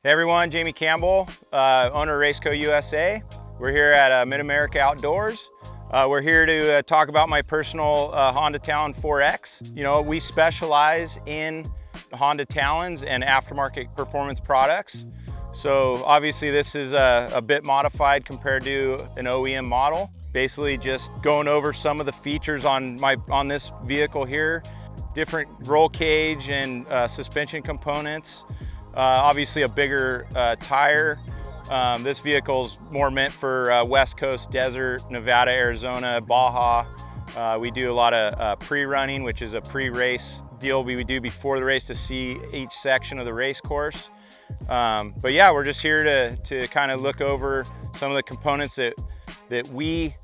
Hey everyone, Jamie Campbell, owner of Raceco USA. We're here at Mid-America Outdoors. We're here to talk about my personal Honda Talon 4X. You know, we specialize in Honda Talons and aftermarket performance products. So obviously this is a bit modified compared to an OEM model. Basically just going over some of the features on this vehicle here, different roll cage and suspension components. Obviously a bigger tire. This vehicle's more meant for West Coast desert, Nevada, Arizona, Baja. We do a lot of pre-running, which is a pre-race deal we do before the race to see each section of the race course. But yeah, we're just here to kind of look over some of the components that we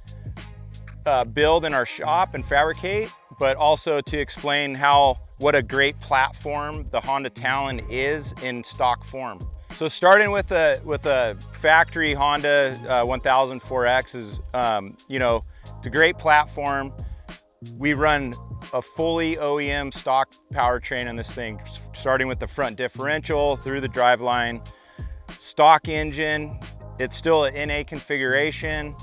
build in our shop and fabricate, but also to explain what a great platform the Honda Talon is in stock form. So starting with a factory Honda 1000 4X is, you know, it's a great platform. We run a fully OEM stock powertrain in this thing, starting with the front differential through the driveline, stock engine. It's still an NA configuration.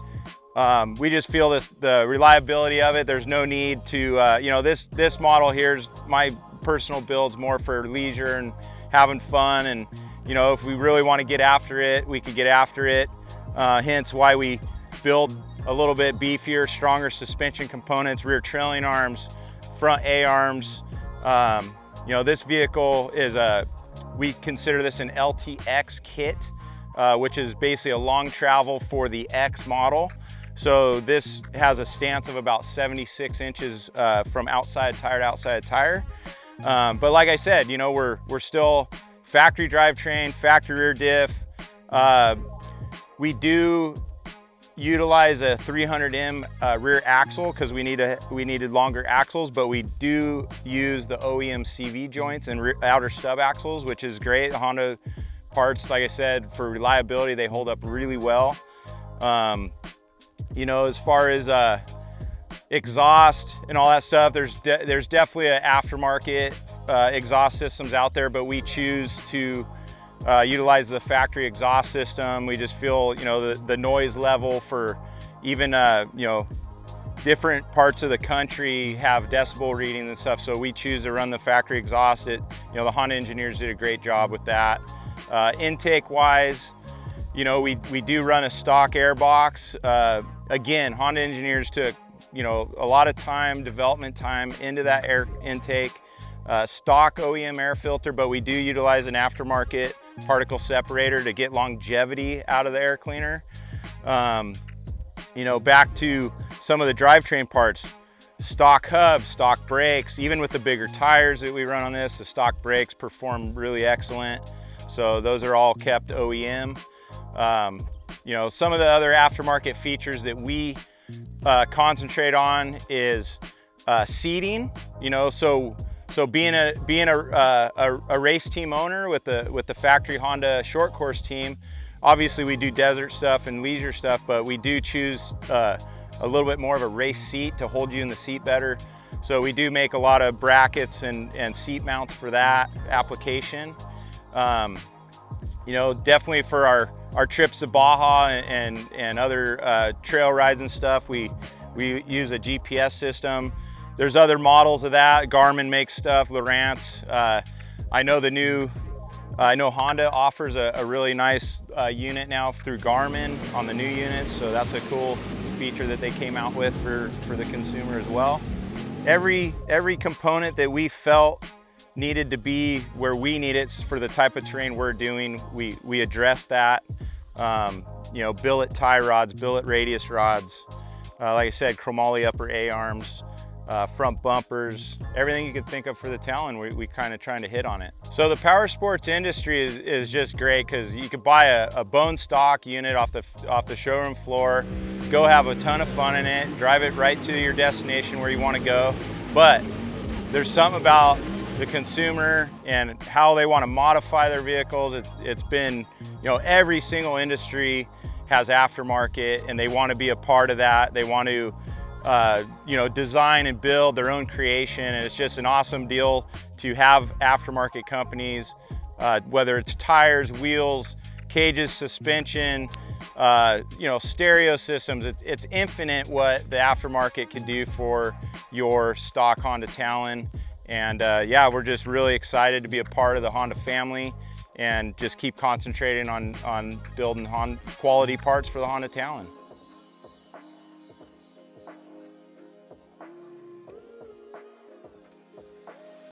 We just feel the reliability of it. There's no need to, you know, this model here's my personal build's more for leisure and having fun. And, you know, if we really want to get after it, we could get after it. Hence why we build a little bit beefier, stronger suspension components, rear trailing arms, front A-arms. You know, this vehicle is we consider this an LTX kit, which is basically a long travel for the X model. So this has a stance of about 76 inches from outside tire to outside tire. But like I said, you know, we're still factory drivetrain, factory rear diff. We do utilize a 300M rear axle because we needed longer axles, but we do use the OEM CV joints and outer stub axles, which is great. The Honda parts, like I said, for reliability, they hold up really well. You know, as far as exhaust and all that stuff, there's definitely an aftermarket exhaust systems out there, but we choose to utilize the factory exhaust system. We just feel, you know, the noise level for even, you know, different parts of the country have decibel readings and stuff, so we choose to run the factory exhaust. You know, the Honda engineers did a great job with that. Intake wise, you know, we do run a stock air box. Again, Honda engineers took, you know, a lot of time, development time into that air intake. Stock OEM air filter, but we do utilize an aftermarket particle separator to get longevity out of the air cleaner. You know, back to some of the drivetrain parts, stock hubs, stock brakes, even with the bigger tires that we run on this, the stock brakes perform really excellent. So those are all kept OEM. You know, some of the other aftermarket features that we concentrate on is seating. You know, so being a race team owner with the factory Honda short course team, obviously we do desert stuff and leisure stuff, but we do choose a little bit more of a race seat to hold you in the seat better. So we do make a lot of brackets and seat mounts for that application. You know, definitely for our trips to Baja and other trail rides and stuff, we use a GPS system. There's other models of that. Garmin makes stuff, Lowrance. I know Honda offers a really nice unit now through Garmin on the new units, so that's a cool feature that they came out with for the consumer as well. Every component that we felt needed to be where we need it for the type of terrain we're doing, we address that. You know, billet tie rods, billet radius rods, like I said, chromoly upper A-arms, front bumpers, everything you could think of for the Talon, we kind of trying to hit on it. So the power sports industry is just great because you could buy a bone stock unit off the showroom floor, go have a ton of fun in it, drive it right to your destination where you want to go. But there's something about the consumer and how they want to modify their vehicles. It's been, you know, every single industry has aftermarket and they want to be a part of that. They want to you know, design and build their own creation, and it's just an awesome deal to have aftermarket companies whether it's tires, wheels, cages, suspension, you know, stereo systems. It's infinite what the aftermarket can do for your stock Honda Talon. And yeah, we're just really excited to be a part of the Honda family and just keep concentrating on building quality parts for the Honda Talon.